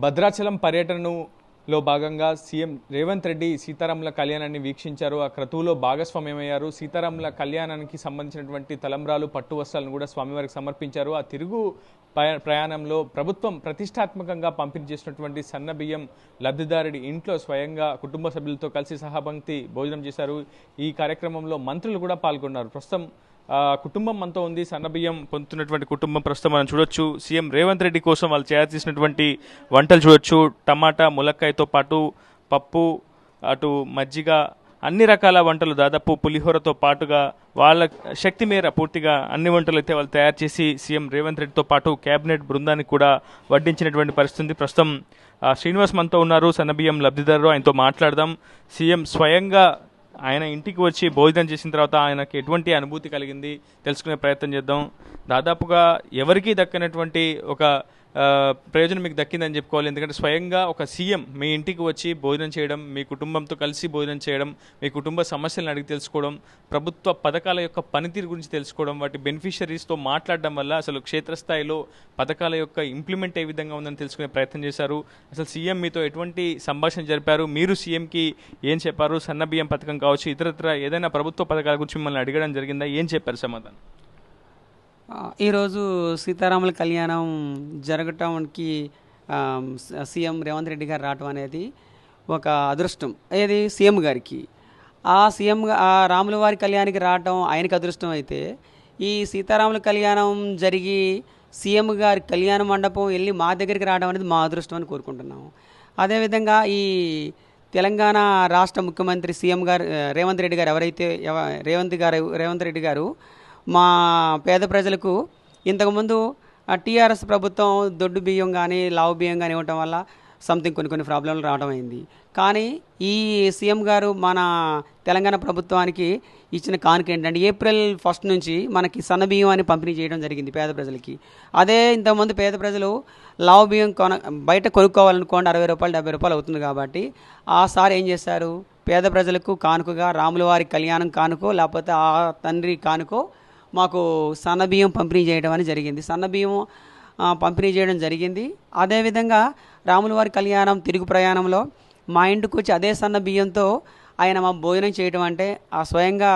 భద్రాచలం పర్యటనలో భాగంగా సీఎం రేవంత్ రెడ్డి సీతారాముల కళ్యాణాన్ని వీక్షించారు. ఆ క్రతువులో భాగస్వామ్యమయ్యారు. సీతారాముల కళ్యాణానికి సంబంధించినటువంటి తలంబ్రాలు, పట్టు వస్త్రాలను కూడా స్వామివారికి సమర్పించారు. ఆ తిరుగు ప్రయాణంలో ప్రభుత్వం ప్రతిష్టాత్మకంగా పంపిణీ చేసినటువంటి సన్నబియ్యం లబ్ధిదారుడి ఇంట్లో స్వయంగా కుటుంబ సభ్యులతో కలిసి సహపంక్తి భోజనం చేశారు. ఈ కార్యక్రమంలో మంత్రులు కూడా పాల్గొన్నారు. ప్రస్తుతం కుటుంబం అంతా ఉంది. సన్నబియ్యం పొందుతున్నటువంటి కుటుంబం ప్రస్తుతం మనం చూడొచ్చు. సీఎం రేవంత్ రెడ్డి కోసం వాళ్ళు చేయాల్సినటువంటి వంటలు చూడొచ్చు. టమాటా, ములక్కాయతో పాటు పప్పు, అటు మజ్జిగ, అన్ని రకాల వంటలు, దాదాపు పులిహోరతో పాటుగా వాళ్ళ శక్తి మేర పూర్తిగా అన్ని వంటలు అయితే వాళ్ళు తయారు చేసి సీఎం రేవంత్ రెడ్డితో పాటు కేబినెట్ బృందానికి కూడా వడ్డించినటువంటి పరిస్థితి. ప్రస్తుతం శ్రీనివాస్ మనతో ఉన్నారు, సన్నబియ్యం లబ్ధిదారు. ఆయనతో మాట్లాడదాం. సీఎం స్వయంగా ఆయన ఇంటికి వచ్చి భోజనం చేసిన తర్వాత ఆయనకి ఎటువంటి అనుభూతి కలిగింది తెలుసుకునే ప్రయత్నం చేద్దాం. దాదాపుగా ఎవరికీ దక్కనటువంటి ఒక ప్రయోజనం మీకు దక్కిందని చెప్పుకోవాలి. ఎందుకంటే స్వయంగా ఒక సీఎం మీ ఇంటికి వచ్చి భోజనం చేయడం, మీ కుటుంబంతో కలిసి భోజనం చేయడం, మీ కుటుంబ సమస్యలను అడిగి తెలుసుకోవడం, ప్రభుత్వ పథకాల యొక్క పనితీరు గురించి తెలుసుకోవడం, వాటి బెనిఫిషరీస్తో మాట్లాడడం వల్ల అసలు క్షేత్రస్థాయిలో పథకాల యొక్క ఇంప్లిమెంట్ ఏ విధంగా ఉందని తెలుసుకునే ప్రయత్నం చేశారు. అసలు సీఎం మీతో ఎటువంటి సంభాషణ జరిపారు, మీరు సీఎంకి ఏం చెప్పారు, సన్నబియ్యం పథకం కావచ్చు, ఇతరత్ర ఏదైనా ప్రభుత్వ పథకాల గురించి మిమ్మల్ని అడగడం జరిగిందా, ఏం చెప్పారు సమాధానం? ఈరోజు సీతారాముల కళ్యాణం జరగటానికి సీఎం రేవంత్ రెడ్డి గారు రావటం అనేది ఒక అదృష్టం. ఏది సీఎం గారికి. ఆ రాముల వారి కళ్యాణానికి రావటం ఆయనకి అదృష్టం అయితే, ఈ సీతారాముల కళ్యాణం జరిగి సీఎం గారి కళ్యాణ మండపం వెళ్ళి మా దగ్గరికి రావడం అనేది మా అదృష్టం అని కోరుకుంటున్నాము. అదేవిధంగా ఈ తెలంగాణ రాష్ట్ర ముఖ్యమంత్రి సీఎం గారు రేవంత్ రెడ్డి గారు ఎవరైతే రేవంత్ రెడ్డి గారు మా పేద ప్రజలకు ఇంతకుముందు టీఆర్ఎస్ ప్రభుత్వం దొడ్డు బియ్యం కానీ లావు బియ్యం కానీ ఇవ్వటం వల్ల సంథింగ్ కొన్ని ప్రాబ్లంలు రావడం అయింది. కానీ ఈ సీఎం గారు మన తెలంగాణ ప్రభుత్వానికి ఇచ్చిన కానుక ఏంటంటే ఏప్రిల్ 1 నుంచి మనకి సన్న బియ్యం అని పంపిణీ చేయడం జరిగింది పేద ప్రజలకి. అదే ఇంతకుముందు పేద ప్రజలు లావు బియ్యం బయట కొనుక్కోవాలనుకోండి 60 రూపాయలు 70 రూపాయలు అవుతుంది. కాబట్టి ఆ సార్ ఏం చేశారు, పేద ప్రజలకు కానుకగా రాముల వారి కళ్యాణం కానుకో లేకపోతే ఆ తండ్రి కానుకో మాకు సన్నబియ్యం పంపిణీ చేయడం అని జరిగింది. సన్నబియ్యం పంపిణీ చేయడం జరిగింది. అదేవిధంగా రాముల వారి కళ్యాణం తిరుగు ప్రయాణంలో మా ఇంటికి వచ్చి అదే సన్న బియ్యంతో ఆయన మా భోజనం చేయడం అంటే ఆ స్వయంగా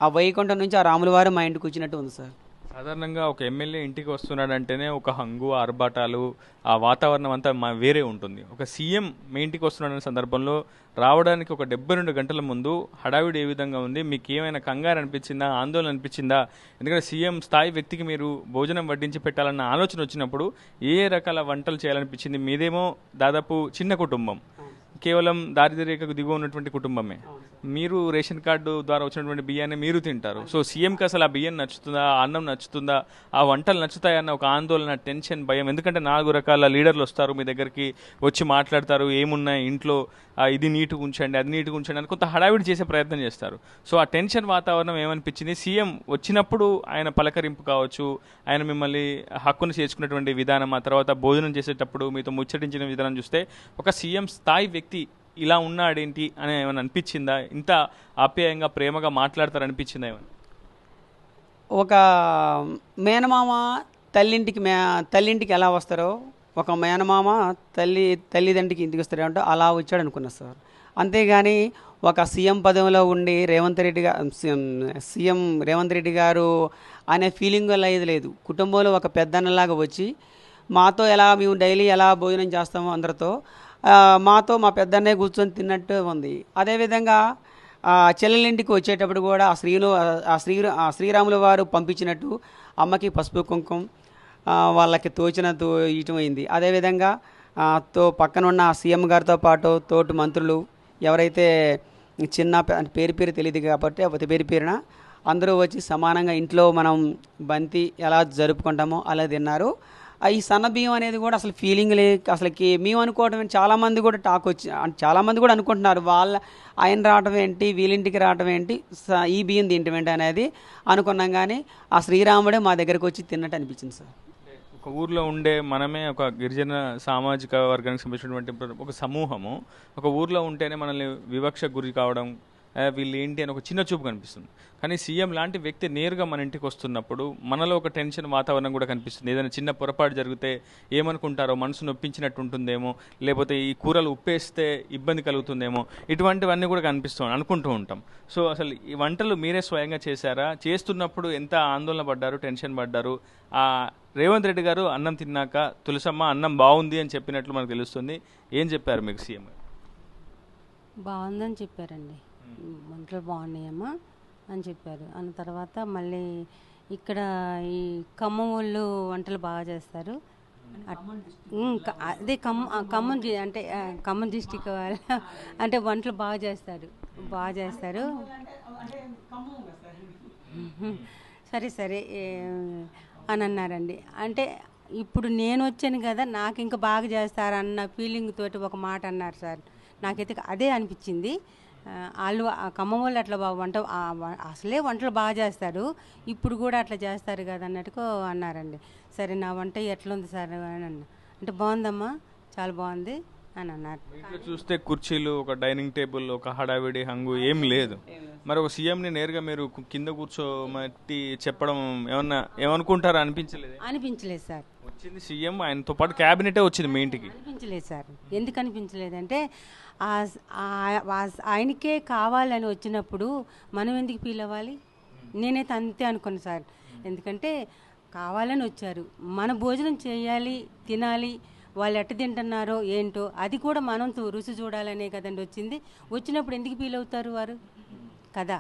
ఆ వైకుంఠం నుంచి ఆ రాముల వారు మా ఇంటికి వచ్చినట్టు ఉంది సార్. సాధారణంగా ఒక ఎమ్మెల్యే ఇంటికి వస్తున్నాడంటేనే ఒక హంగు, ఆర్భాటాలు, ఆ వాతావరణం అంతా వేరే ఉంటుంది. ఒక సీఎం మీ ఇంటికి వస్తున్నాడనే సందర్భంలో రావడానికి ఒక 72 గంటల ముందు హడావిడి ఏ విధంగా ఉంది, మీకు ఏమైనా కంగారు అనిపించిందా, ఆందోళన అనిపించిందా? ఎందుకంటే సీఎం స్థాయి వ్యక్తికి మీరు భోజనం వడ్డించి పెట్టాలన్న ఆలోచన వచ్చినప్పుడు ఏ రకాల వంటలు చేయాలనిపించింది? మీదేమో దాదాపు చిన్న కుటుంబం, కేవలం దారిద్ర్య రేఖకు దిగువ ఉన్నటువంటి కుటుంబమే. మీరు రేషన్ కార్డు ద్వారా వచ్చినటువంటి బియ్యాన్ని మీరు తింటారు. సో సీఎంకి అసలు ఆ బియ్యం నచ్చుతుందా, ఆ అన్నం నచ్చుతుందా, ఆ వంటలు నచ్చుతాయన్న ఒక ఆందోళన, టెన్షన్, భయం. ఎందుకంటే 4 రకాల లీడర్లు వస్తారు మీ దగ్గరికి, వచ్చి మాట్లాడతారు, ఏమున్నాయి ఇంట్లో, ఇది నీట్గా ఉంచండి, అది నీట్గా ఉంచండి అని కొంత హడావిడి చేసే ప్రయత్నం చేస్తారు. సో ఆ టెన్షన్ వాతావరణం ఏమనిపించింది? సీఎం వచ్చినప్పుడు ఆయన పలకరింపు కావచ్చు, ఆయన మిమ్మల్ని హక్కును చేర్చుకున్నటువంటి విధానం, ఆ తర్వాత భోజనం చేసేటప్పుడు మీతో ముచ్చటించిన విధానం చూస్తే ఒక సీఎం స్థాయి వ్యక్తి ఇలా ఉన్నాడేంటి అని ఏమైనా అనిపించిందా? ఇంత ఆప్యాయంగా ప్రేమగా మాట్లాడతారనిపించిందా ఏమైనా? ఒక మేనమామ తల్లింటికి ఎలా వస్తారో ఒక మేనమామ తల్లిదండ్రికి ఇంటికి వస్తారంటే అలా వచ్చాడు అనుకున్నా సార్. అంతేగాని ఒక సీఎం పదవిలో ఉండి సీఎం రేవంత్ రెడ్డి గారు అనే ఫీలింగ్ వల్ల ఇది లేదు. కుటుంబంలో ఒక పెద్దన్నలాగా వచ్చి మాతో మేము డైలీ ఎలా భోజనం చేస్తామో అందరితో మాతో మా పెద్దన్నే కూర్చొని తిన్నట్టు ఉంది. అదేవిధంగా చెల్లెలింటికి వచ్చేటప్పుడు కూడా శ్రీరాముల వారు పంపించినట్టు అమ్మకి పసుపు కుంకుమ వాళ్ళకి ఇయటం అయింది. అదేవిధంగా పక్కన ఉన్న సీఎం గారితో పాటు తోటి మంత్రులు ఎవరైతే చిన్న పేరు తెలియదు కాబట్టి పేరున అందరూ వచ్చి సమానంగా ఇంట్లో మనం బంతి ఎలా జరుపుకుంటామో అలా తిన్నారు. ఈ సన్న బియ్యం అనేది కూడా అసలు ఫీలింగ్ అసలుకి మేము అనుకోవటం, చాలామంది కూడా చాలామంది కూడా అనుకుంటున్నారు ఆయన రావటం ఏంటి, వీళ్ళింటికి రావటం ఏంటి, ఈ బియ్యం తినటం ఏంటి అనేది అనుకున్నాం. కానీ ఆ శ్రీరాముడే మా దగ్గరకు వచ్చి తిన్నట్టు అనిపించింది సార్. ఒక ఊర్లో ఉండే మనమే ఒక గిరిజన సామాజిక వర్గానికి సంబంధించినటువంటి ఒక సమూహము ఒక ఊర్లో ఉంటేనే మనల్ని వివక్షకు గురి కావడం, వీళ్ళు ఏంటి అని ఒక చిన్న చూపు కనిపిస్తుంది. కానీ సీఎం లాంటి వ్యక్తి నేరుగా మన ఇంటికి వస్తున్నప్పుడు మనలో ఒక టెన్షన్ వాతావరణం కూడా కనిపిస్తుంది. ఏదైనా చిన్న పొరపాటు జరిగితే ఏమనుకుంటారో, మనసు నొప్పించినట్టు ఉంటుందేమో, లేకపోతే ఈ కూరలు ఉప్పేస్తే ఇబ్బంది కలుగుతుందేమో, ఇటువంటివన్నీ కూడా అనుకుంటూ ఉంటాం. సో అసలు ఈ వంటలు మీరే స్వయంగా చేశారా? చేస్తున్నప్పుడు ఎంత ఆందోళన పడ్డారు, టెన్షన్ పడ్డారు? రేవంత్ రెడ్డి గారు అన్నం తిన్నాక తులసమ్మ అన్నం బాగుంది అని చెప్పినట్లు మనకు తెలుస్తుంది. ఏం చెప్పారు మీకు సీఎం గారు? బాగుందని చెప్పారండి. వంటలు బాగున్నాయమ్మా అని చెప్పారు. అన్న తర్వాత మళ్ళీ ఇక్కడ ఈ ఖమ్మం వాళ్ళు వంటలు బాగా చేస్తారు. అదే అంటే ఖమ్మం డిస్టిక్ వాళ్ళ అంటే వంటలు బాగా చేస్తారు. సరే సరే అని అన్నారండి. అంటే ఇప్పుడు నేను వచ్చాను కదా, నాకు ఇంకా బాగా చేస్తారన్న ఫీలింగ్ తోటి ఒక మాట అన్నారు సార్. నాకైతే అదే అనిపించింది. వాళ్ళు ఖమ్మం వాళ్ళు అట్లా అసలే వంటలు బాగా చేస్తారు, ఇప్పుడు కూడా అట్లా చేస్తారు కదా అన్నట్టుగా అన్నారండి. సరే నా వంట ఎట్లుంది సార్ అని అన్న. అంటే బాగుందమ్మా, చాలా బాగుంది అని అన్నారు. ఇంట్లో చూస్తే కుర్చీలు, ఒక డైనింగ్ టేబుల్, ఒక హడావిడి హంగు ఏం లేదు. మరి ఒక సీఎంని నేరుగా మీరు కింద కూర్చోమట్టి చెప్పడం ఏమనుకుంటారో అనిపించలేదు సార్. వచ్చింది సీఎం, ఆయనతో పాటు క్యాబినెటే వచ్చింది మీ ఇంటికి. అనిపించలేదు సార్. ఎందుకు అనిపించలేదంటే ఆయనకే కావాలని వచ్చినప్పుడు మనం ఎందుకు ఫీల్ అవ్వాలి? నేనైతే అంతే అనుకున్నాను సార్. ఎందుకంటే కావాలని వచ్చారు, మన భోజనం చేయాలి, తినాలి, వాళ్ళు ఎట్ట తింటున్నారో ఏంటో అది కూడా మనం రుచి చూడాలనే కదండి వచ్చినప్పుడు ఎందుకు ఫీల్ అవుతారు వారు కదా?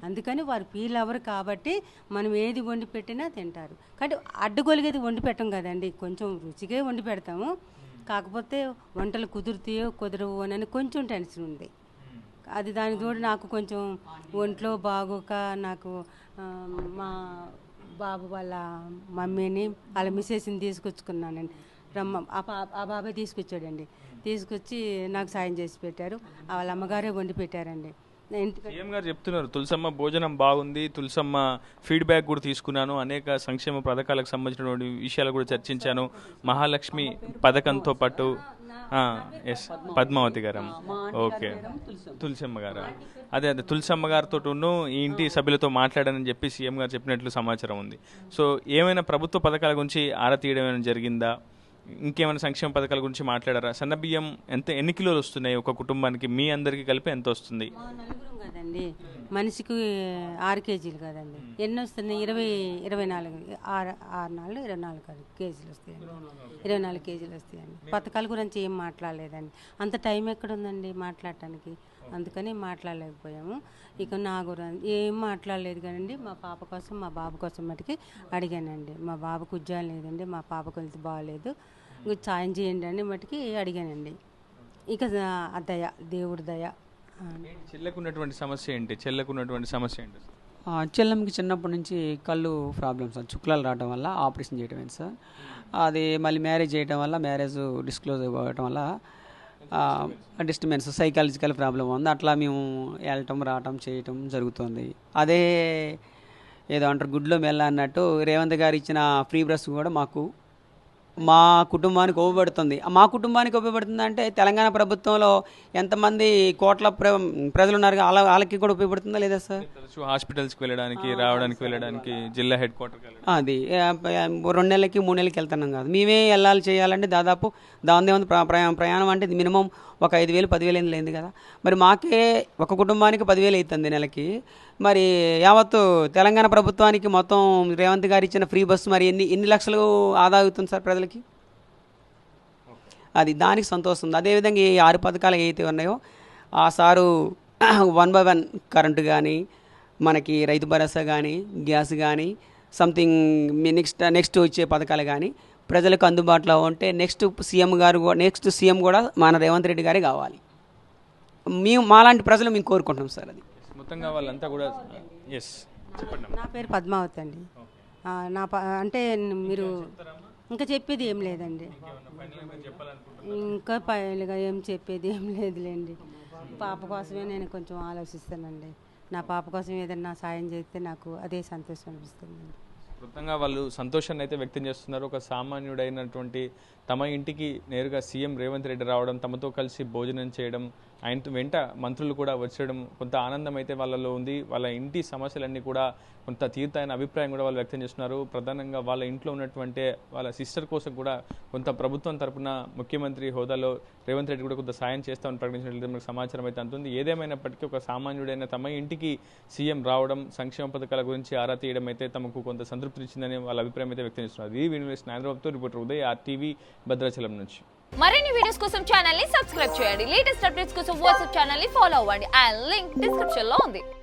అందుకని వారు ఫీల్ అవ్వరు కాబట్టి మనం ఏది వండి పెట్టినా తింటారు. కానీ అడ్డుగొలిగేది వండి పెట్టం కదండి, కొంచెం రుచిగా వండి పెడతాము. కాకపోతే వంటలు కుదురుతాయో కుదరవు అని కొంచెం టెన్షన్ ఉంది. అది దాని తోడు నాకు కొంచెం ఒంట్లో బాగోక నాకు మా బాబు వాళ్ళ మమ్మీని వాళ్ళ మిస్సెస్ని తీసుకొచ్చుకున్నానండి. ఆ బాబాయ్ తీసుకొచ్చాడండి. తీసుకొచ్చి నాకు సాయం చేసి పెట్టారు. వాళ్ళ అమ్మగారే వండి పెట్టారండి. సీఎం గారు చెప్తున్నారు తులసమ్మ భోజనం బాగుంది, తులసమ్మ ఫీడ్బ్యాక్ కూడా తీసుకున్నాను, అనేక సంక్షేమ పథకాలకు సంబంధించినటువంటి విషయాలు కూడా చర్చించాను, మహాలక్ష్మి పథకంతో పాటు ఎస్ పద్మావతి గారు, ఓకే తులసమ్మ గారు, అదే తులసమ్మ గారితో ఈ ఇంటి సభ్యులతో మాట్లాడానని చెప్పి సీఎం గారు చెప్పినట్లు సమాచారం ఉంది. సో ఏమైనా ప్రభుత్వ పథకాల గురించి ఆరా తీయడం జరిగిందా? ఇంకేమైనా సంక్షేమ పథకాల గురించి మాట్లాడారా? సన్నబియ్యం ఎన్ని కిలోలు వస్తున్నాయి ఒక కుటుంబానికి? మీ అందరికి కలిపి ఎంత వస్తుంది? నలుగురం కదండి, మనిషికి 6 కేజీలు కదండి. ఎన్ని వస్తున్నాయి? 24 కేజీలు వస్తాయండి. 24 కేజీలు వస్తాయండి. పథకాల గురించి ఏం మాట్లాడలేదండి. అంత టైం ఎక్కడుందండి మాట్లాడటానికి, అందుకని మాట్లాడలేకపోయాము. ఇక నా గురించి ఏం మాట్లాడలేదు కానండి. మా పాప కోసం, మా బాబు కోసం మటుకి అడిగానండి. మా బాబుకు ఉద్యోగం లేదండి, మా పాపకు వెళ్తే బాగాలేదు, సాయం చేయండి అని మటుకి అడిగానండి. ఇక దయ, దేవుడి దయ. చెల్లెకున్నటువంటి సమస్య ఏంటి? చెల్లెమ్మకి చిన్నప్పటి నుంచి కళ్ళు ప్రాబ్లమ్స్, చుక్కలాలు రావడం వల్ల ఆపరేషన్ చేయడం ఏంటి సార్. అది మళ్ళీ మ్యారేజ్ చేయడం వల్ల, మ్యారేజ్ డిస్క్లోజ్ అవ్వడం వల్ల డిస్టర్బెన్స్, సైకాలజికల్ ప్రాబ్లం ఉంది. అట్లా మేము వెళ్ళటం రావటం చేయటం జరుగుతుంది. అదే ఏదో అంటారు గుడ్లో మెల్ల అన్నట్టు రేవంత్ గారు ఇచ్చిన ఫ్రీ బ్రష్ కూడా మా కుటుంబానికి ఉపయోగపడుతుంది. మా కుటుంబానికి ఉపయోగపడుతుంది అంటే తెలంగాణ ప్రభుత్వంలో ఎంతమంది కోట్ల ప్రజలు ఉన్నారు, వాళ్ళకి కూడా ఉపయోగపడుతుందా లేదా సార్? హాస్పిటల్స్కి వెళ్ళడానికి, రావడానికి, జిల్లా హెడ్ క్వార్టర్కి అది 2 నెలలకి 3 నెలలకి వెళ్తున్నాం కాదు, మేమే వెళ్ళాలి చేయాలంటే దాదాపు దాని ప్రయాణం అంటే మినిమం ఒక 5,000 10,000 లేదు కదా. మరి మాకే ఒక కుటుంబానికి 10,000 అవుతుంది నెలకి. మరి యావత్తు తెలంగాణ ప్రభుత్వానికి మొత్తం రేవంత్ గారు ఇచ్చిన ఫ్రీ బస్సు మరి ఎన్ని లక్షలు ఆదా అవుతుంది సార్ ప్రజలకి? అది దానికి సంతోషం ఉంది. అదేవిధంగా ఈ 6 పథకాలు ఏవైతే ఉన్నాయో ఆ సారు 1 by 1 కరెంటు కానీ, మనకి రైతు భరోసా కానీ, గ్యాస్ కానీ, సంథింగ్ నెక్స్ట్ వచ్చే పథకాలు కానీ ప్రజలకు అందుబాటులో ఉంటే నెక్స్ట్ సీఎం కూడా మన రేవంత్ రెడ్డి గారే కావాలి. మాలాంటి ప్రజలు మేము కోరుకుంటున్నాం సార్. అది మొత్తంగా వాళ్ళంతా కూడా. నా పేరు పద్మావతి అండి. అంటే మీరు ఇంకా చెప్పేది ఏం లేదండి, ఇంకా పైలుగా ఏం చెప్పేది ఏం లేదులేండి. పాప కోసమే నేను కొంచెం ఆలోచిస్తానండి. నా పాప కోసం ఏదన్నా సాయం చేస్తే నాకు అదే సంతోషం అనిపిస్తుంది. మొత్తంగా వాళ్ళు సంతోషాన్ని అయితే వ్యక్తం చేస్తున్నారు. ఒక సామాన్యుడైనటువంటి తమ ఇంటికి నేరుగా సీఎం రేవంత్ రెడ్డి రావడం, తమతో కలిసి భోజనం చేయడం, ఆయన వెంట మంత్రులు కూడా వచ్చడం కొంత ఆనందం అయితే వాళ్ళలో ఉంది. వాళ్ళ ఇంటి సమస్యలన్నీ కూడా కొంత తీరుతాయన్న అభిప్రాయం కూడా వాళ్ళు వ్యక్తం చేస్తున్నారు. ప్రధానంగా వాళ్ళ ఇంట్లో ఉన్నటువంటి వాళ్ళ సిస్టర్ కోసం కూడా కొంత ప్రభుత్వం తరపున ముఖ్యమంత్రి హోదాలో రేవంత్ రెడ్డి కూడా కొంత సాయం చేస్తామని ప్రకటించినట్లయితే మనకు సమాచారం అయితే అందుతుంది. ఏదేమైనప్పటికీ ఒక సామాన్యుడైన తమ ఇంటికి సీఎం రావడం, సంక్షేమ పథకాల గురించి ఆరా తీయడం అయితే తమకు కొంత సంతృప్తినిచ్చిందని వాళ్ళ అభిప్రాయం అయితే వ్యక్తం చేస్తున్నారు. ఈ వీడియో హైదరాబాద్తో రిపోర్టర్ ఉదయ్, RTV భద్రాచలం నుంచి. మరిన్ని వీడియోస్ కోసం ఛానల్ ని సబ్స్క్రైబ్ చేయండి. లేటెస్ట్ అప్డేట్స్ కోసం వాట్సాప్ ఛానల్ ని ఫాలో అవ్వండి. ఆ లింక్ డిస్క్రిప్షన్ లో ఉంది.